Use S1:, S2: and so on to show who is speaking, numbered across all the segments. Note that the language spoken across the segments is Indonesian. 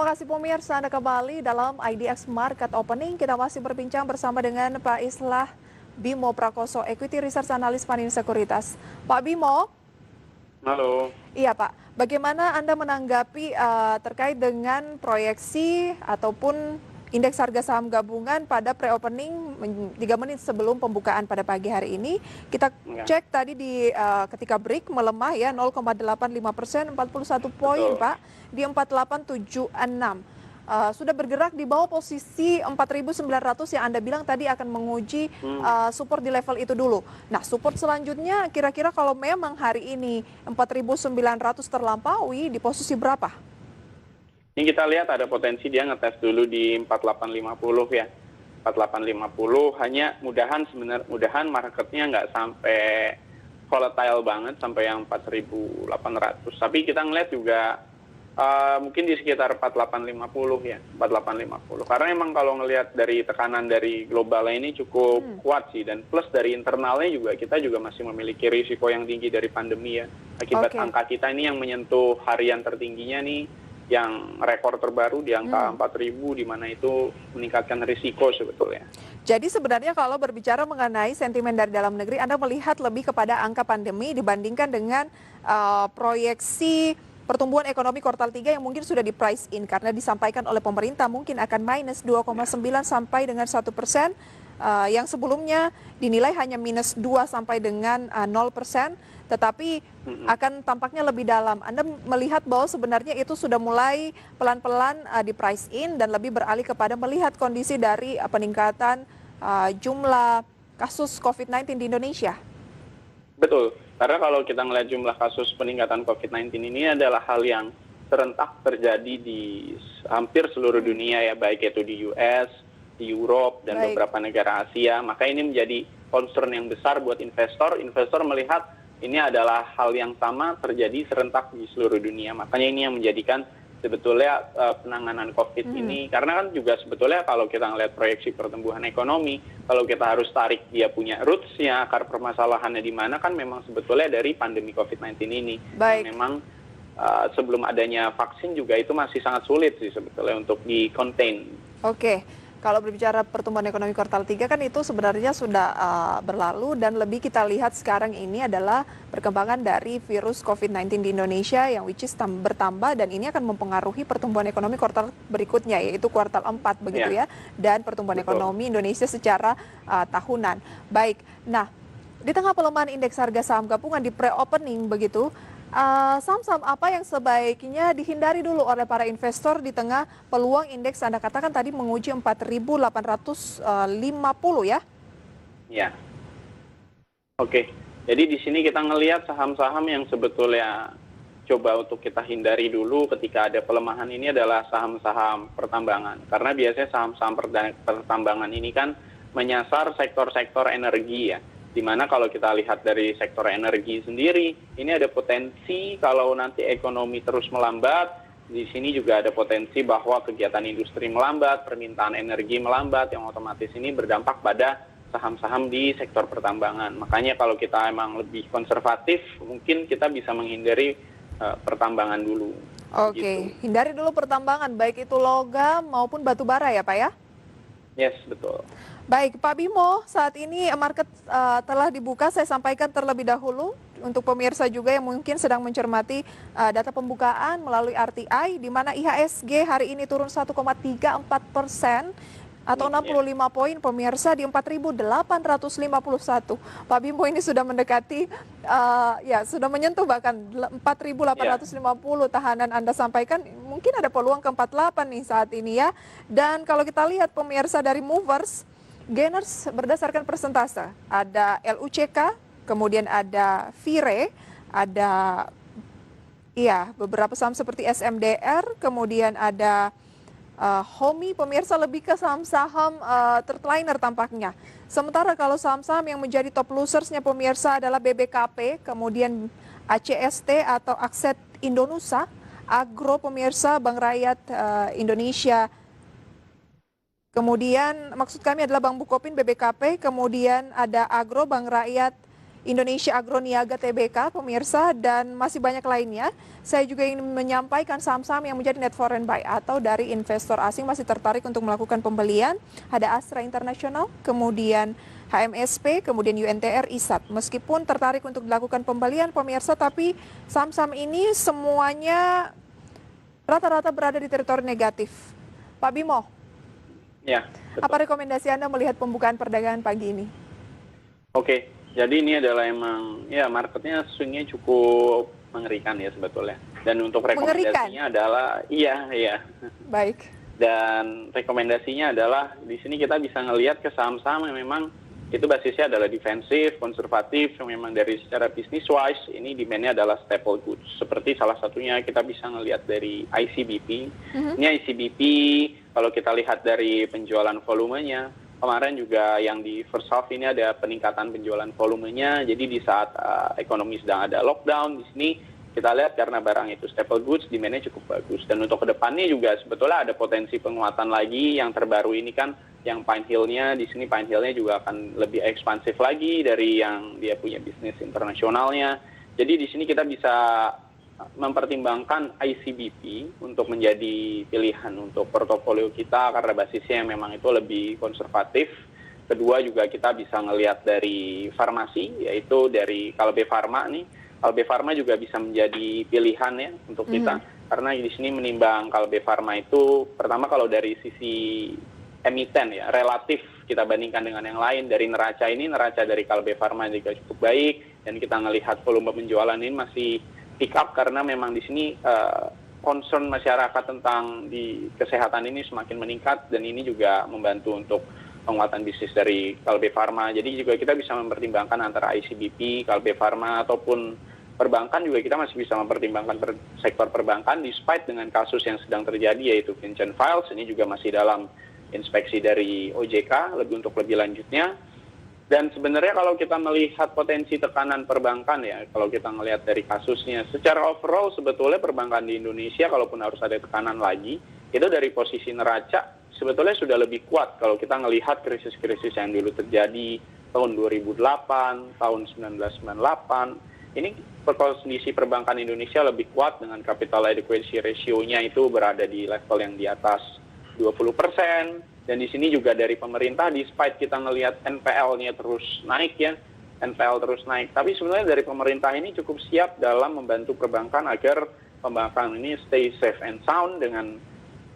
S1: Terima kasih pemirsa, Anda kembali dalam IDX Market Opening. Kita masih berbincang bersama dengan Pak Islah Bimo Prakoso, Equity Research Analyst Panin Sekuritas. Pak Bimo,
S2: Halo.
S1: iya Pak, bagaimana Anda menanggapi terkait dengan proyeksi ataupun indeks harga saham gabungan pada pre-opening 3 menit sebelum pembukaan pada pagi hari ini? Kita
S2: Ya,
S1: cek tadi di ketika break melemah ya 0,85%, 41 poin
S2: betul.
S1: Pak di 4876. Sudah bergerak di bawah posisi 4.900 yang Anda bilang tadi akan menguji
S2: Hmm.
S1: support di level itu dulu. Nah, support selanjutnya kira-kira kalau memang hari ini 4.900 terlampaui di posisi berapa?
S2: Ini kita lihat ada potensi dia ngetes dulu di 4850 ya. 4850 hanya mudahan marketnya nggak sampai volatile banget sampai yang 4800. Tapi kita ngeliat juga mungkin di sekitar 4850 ya, 4850. Karena emang kalau ngelihat dari tekanan dari globalnya ini cukup kuat sih, dan plus dari internalnya juga kita juga masih memiliki risiko yang tinggi dari pandemi ya. Akibat
S1: Oke.
S2: angka kita ini yang menyentuh harian tertingginya nih, yang rekor terbaru di angka 4.000, di mana itu meningkatkan risiko sebetulnya.
S1: Jadi sebenarnya kalau berbicara mengenai sentimen dari dalam negeri, Anda melihat lebih kepada angka pandemi dibandingkan dengan proyeksi pertumbuhan ekonomi kuartal 3 yang mungkin sudah di price in karena disampaikan oleh pemerintah mungkin akan minus 2,9 sampai dengan 1%, yang sebelumnya dinilai hanya minus 2 sampai dengan 0%, tetapi akan tampaknya lebih dalam. Anda melihat bahwa sebenarnya itu sudah mulai pelan-pelan di price in dan lebih beralih kepada melihat kondisi dari peningkatan jumlah kasus COVID-19 di Indonesia.
S2: Betul, karena kalau kita ngelihat jumlah kasus peningkatan COVID-19 ini adalah hal yang serentak terjadi di hampir seluruh dunia ya, baik itu di US, di Europe, dan
S1: Baik.
S2: beberapa negara Asia. Maka ini menjadi concern yang besar buat investor. Investor melihat ini adalah hal yang sama terjadi serentak di seluruh dunia. Makanya ini yang menjadikan sebetulnya penanganan COVID ini, karena kan juga sebetulnya kalau kita ngelihat proyeksi pertumbuhan ekonomi, kalau kita harus tarik dia punya roots-nya, akar permasalahannya di mana, kan memang sebetulnya dari pandemi COVID-19 ini.
S1: Baik.
S2: Yang memang sebelum adanya vaksin juga itu masih sangat sulit sih sebetulnya untuk di-contain.
S1: Oke, kalau berbicara pertumbuhan ekonomi kuartal 3 kan itu sebenarnya sudah berlalu dan lebih kita lihat sekarang ini adalah perkembangan dari virus COVID-19 di Indonesia yang which is bertambah dan ini akan mempengaruhi pertumbuhan ekonomi kuartal berikutnya yaitu kuartal 4 begitu ya, dan pertumbuhan
S2: Betul.
S1: ekonomi Indonesia secara tahunan. Baik, nah di tengah pelemahan indeks harga saham gabungan di pre-opening begitu, saham-saham apa yang sebaiknya dihindari dulu oleh para investor di tengah peluang indeks Anda katakan tadi menguji 4.850 ya?
S2: Ya, oke. Jadi di sini kita ngelihat saham-saham yang sebetulnya coba untuk kita hindari dulu ketika ada pelemahan ini adalah saham-saham pertambangan. Karena biasanya saham-saham pertambangan ini kan menyasar sektor-sektor energi ya. Dimana kalau kita lihat dari sektor energi sendiri, ini ada potensi kalau nanti ekonomi terus melambat, di sini juga ada potensi bahwa kegiatan industri melambat, permintaan energi melambat, yang otomatis ini berdampak pada saham-saham di sektor pertambangan. Makanya kalau kita emang lebih konservatif, mungkin kita bisa menghindari pertambangan dulu.
S1: Oke,
S2: Gitu.
S1: hindari dulu pertambangan baik itu logam maupun batu bara ya Pak ya?
S2: Yes, betul.
S1: Baik, Pak Bimo, saat ini market telah dibuka. Saya sampaikan terlebih dahulu untuk pemirsa juga yang mungkin sedang mencermati data pembukaan melalui RTI, di mana IHSG hari ini turun 1,34% atau 65 poin pemirsa di 4.851. Pak Bimo ini sudah mendekati, ya sudah menyentuh bahkan 4.850 tahanan Anda sampaikan. Mungkin ada peluang ke 48 nih saat ini ya. Dan kalau kita lihat pemirsa dari movers, gainers berdasarkan persentase, ada LUCK, kemudian ada VIRE, ada beberapa saham seperti SMDR, kemudian ada HOMI, pemirsa lebih ke saham-saham third-liner tampaknya. Sementara kalau saham-saham yang menjadi top losersnya pemirsa adalah BBKP, kemudian ACST atau Akset Indonesia, Agro pemirsa, Bank Rakyat Indonesia, kemudian maksud kami adalah Bank Bukopin, BBKP, kemudian ada Agro, Bank Rakyat Indonesia Agroniaga Tbk, pemirsa, dan masih banyak lainnya. Saya juga ingin menyampaikan saham-saham yang menjadi net foreign buy atau dari investor asing masih tertarik untuk melakukan pembelian. Ada Astra International, kemudian HMSP, kemudian UNTR, ISAT. Meskipun tertarik untuk dilakukan pembelian, pemirsa, tapi saham-saham ini semuanya rata-rata berada di teritori negatif. Pak Bimo,
S2: Ya, betul.
S1: apa rekomendasi Anda melihat pembukaan perdagangan pagi ini?
S2: Oke, jadi ini adalah emang ya marketnya swingnya cukup mengerikan ya sebetulnya. Dan untuk rekomendasinya adalah iya.
S1: Baik.
S2: Dan rekomendasinya adalah di sini kita bisa ngelihat ke saham-saham yang memang itu basisnya adalah defensif, konservatif, yang memang dari secara bisnis wise ini demand-nya adalah staple goods. Seperti salah satunya kita bisa ngelihat dari ICBP. Ini ICBP kalau kita lihat dari penjualan volumenya, kemarin juga yang di first half ini ada peningkatan penjualan volumenya. Jadi di saat ekonomi sedang ada lockdown, di sini kita lihat karena barang itu staple goods, demand-nya cukup bagus. Dan untuk kedepannya juga sebetulnya ada potensi penguatan lagi. Yang terbaru ini kan yang Pine Hill-nya, di sini Pine Hill-nya juga akan lebih ekspansif lagi dari yang dia punya bisnis internasionalnya. Jadi di sini kita bisa mempertimbangkan ICBP untuk menjadi pilihan untuk portofolio kita karena basisnya yang memang itu lebih konservatif. Kedua juga kita bisa ngelihat dari farmasi, yaitu dari Kalbe Pharma nih. Kalbe Pharma juga bisa menjadi pilihan ya untuk kita. Karena di sini menimbang Kalbe Pharma itu, pertama kalau dari sisi emiten ya, relatif kita bandingkan dengan yang lain. Dari neraca ini, neraca dari Kalbe Pharma juga cukup baik. Dan kita ngelihat volume penjualan ini masih pick up karena memang di sini concern masyarakat tentang di kesehatan ini semakin meningkat. Dan ini juga membantu untuk penguatan bisnis dari Kalbe Pharma. Jadi juga kita bisa mempertimbangkan antara ICBP, Kalbe Pharma, ataupun perbankan juga kita masih bisa mempertimbangkan sektor perbankan despite dengan kasus yang sedang terjadi yaitu Vincent Files. Ini juga masih dalam inspeksi dari OJK untuk lebih lanjutnya. Dan sebenarnya kalau kita melihat potensi tekanan perbankan ya, kalau kita melihat dari kasusnya, secara overall sebetulnya perbankan di Indonesia kalaupun harus ada tekanan lagi, itu dari posisi neraca sebetulnya sudah lebih kuat kalau kita melihat krisis-krisis yang dulu terjadi tahun 2008, tahun 1998. Ini kondisi perbankan Indonesia lebih kuat dengan capital adequacy ratio-nya itu berada di level yang di atas 20%. Dan di sini juga dari pemerintah, despite kita ngelihat NPL-nya terus naik ya, NPL terus naik. Tapi sebenarnya dari pemerintah ini cukup siap dalam membantu perbankan agar perbankan ini stay safe and sound dengan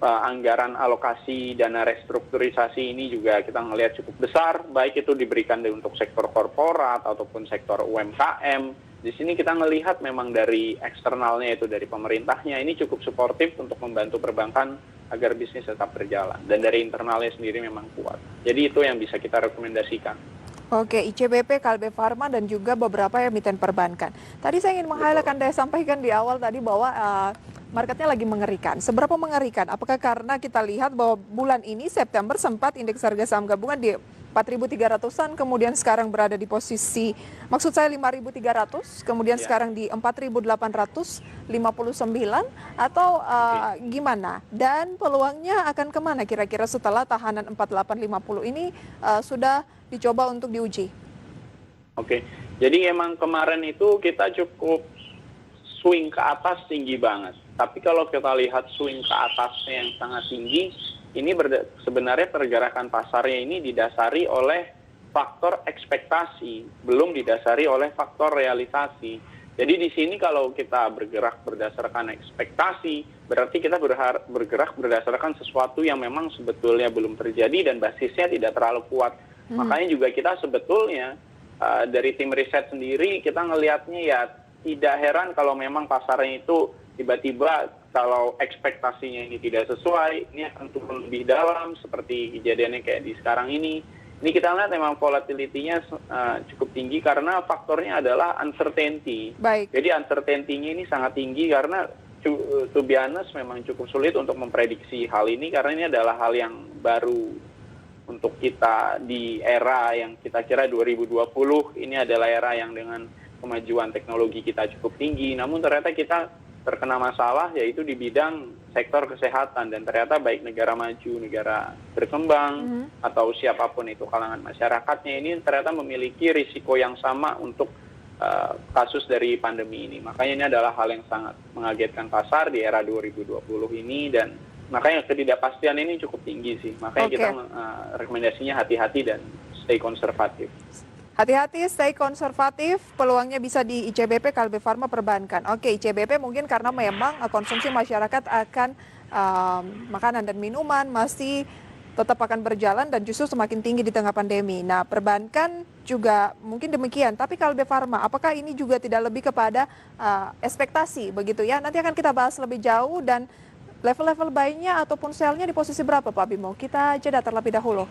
S2: anggaran alokasi dana restrukturisasi ini juga kita ngelihat cukup besar, baik itu diberikan untuk sektor korporat ataupun sektor UMKM. Di sini kita melihat memang dari eksternalnya itu dari pemerintahnya ini cukup suportif untuk membantu perbankan agar bisnis tetap berjalan. Dan dari internalnya sendiri memang kuat. Jadi itu yang bisa kita rekomendasikan.
S1: Oke, ICBP, Kalbe Pharma, dan juga beberapa emiten perbankan. Tadi saya ingin meng-highlight, Anda sampaikan di awal tadi bahwa marketnya lagi mengerikan. Seberapa mengerikan? Apakah karena kita lihat bahwa bulan ini, September, sempat indeks harga saham gabungan di 4.300-an, kemudian sekarang berada di posisi, maksud saya 5.300, kemudian sekarang di 4.859, atau gimana? Dan peluangnya akan kemana kira-kira setelah tahanan 4850 ini sudah dicoba untuk diuji?
S2: Oke, jadi emang kemarin itu kita cukup swing ke atas tinggi banget. Tapi kalau kita lihat swing ke atasnya yang sangat tinggi, ini sebenarnya pergerakan pasarnya ini didasari oleh faktor ekspektasi, belum didasari oleh faktor realisasi. Jadi di sini kalau kita bergerak berdasarkan ekspektasi, berarti kita bergerak berdasarkan sesuatu yang memang sebetulnya belum terjadi dan basisnya tidak terlalu kuat. Makanya juga kita sebetulnya dari tim riset sendiri kita ngelihatnya ya tidak heran kalau memang pasarnya itu tiba-tiba kalau ekspektasinya ini tidak sesuai, ini akan turun lebih dalam seperti kejadiannya kayak di sekarang ini. Ini kita lihat memang volatility-nya cukup tinggi karena faktornya adalah uncertainty.
S1: Baik.
S2: Jadi uncertainty-nya ini sangat tinggi karena to be honest memang cukup sulit untuk memprediksi hal ini karena ini adalah hal yang baru untuk kita di era yang kita kira 2020. Ini adalah era yang dengan kemajuan teknologi kita cukup tinggi, namun ternyata kita terkena masalah yaitu di bidang sektor kesehatan, dan ternyata baik negara maju, negara berkembang, atau siapapun itu kalangan masyarakatnya ini ternyata memiliki risiko yang sama untuk kasus dari pandemi ini. Makanya ini adalah hal yang sangat mengagetkan pasar di era 2020 ini, dan makanya ketidakpastian ini cukup tinggi sih. Makanya kita rekomendasinya hati-hati dan stay konservatif.
S1: Hati-hati, stay konservatif, peluangnya bisa di ICBP, Kalbe Farma, perbankan. Oke, ICBP mungkin karena memang konsumsi masyarakat akan makanan dan minuman masih tetap akan berjalan dan justru semakin tinggi di tengah pandemi. Nah, perbankan juga mungkin demikian. Tapi Kalbe Farma, apakah ini juga tidak lebih kepada ekspektasi begitu ya? Nanti akan kita bahas lebih jauh, dan level-level buy-nya ataupun sell-nya di posisi berapa Pak Bimo? Kita jeda terlebih dahulu.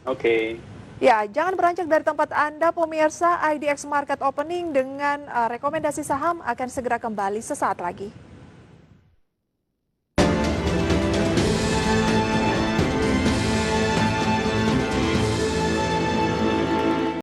S2: Oke.
S1: Ya, jangan beranjak dari tempat Anda pemirsa. IDX Market Opening dengan rekomendasi saham akan segera kembali sesaat lagi.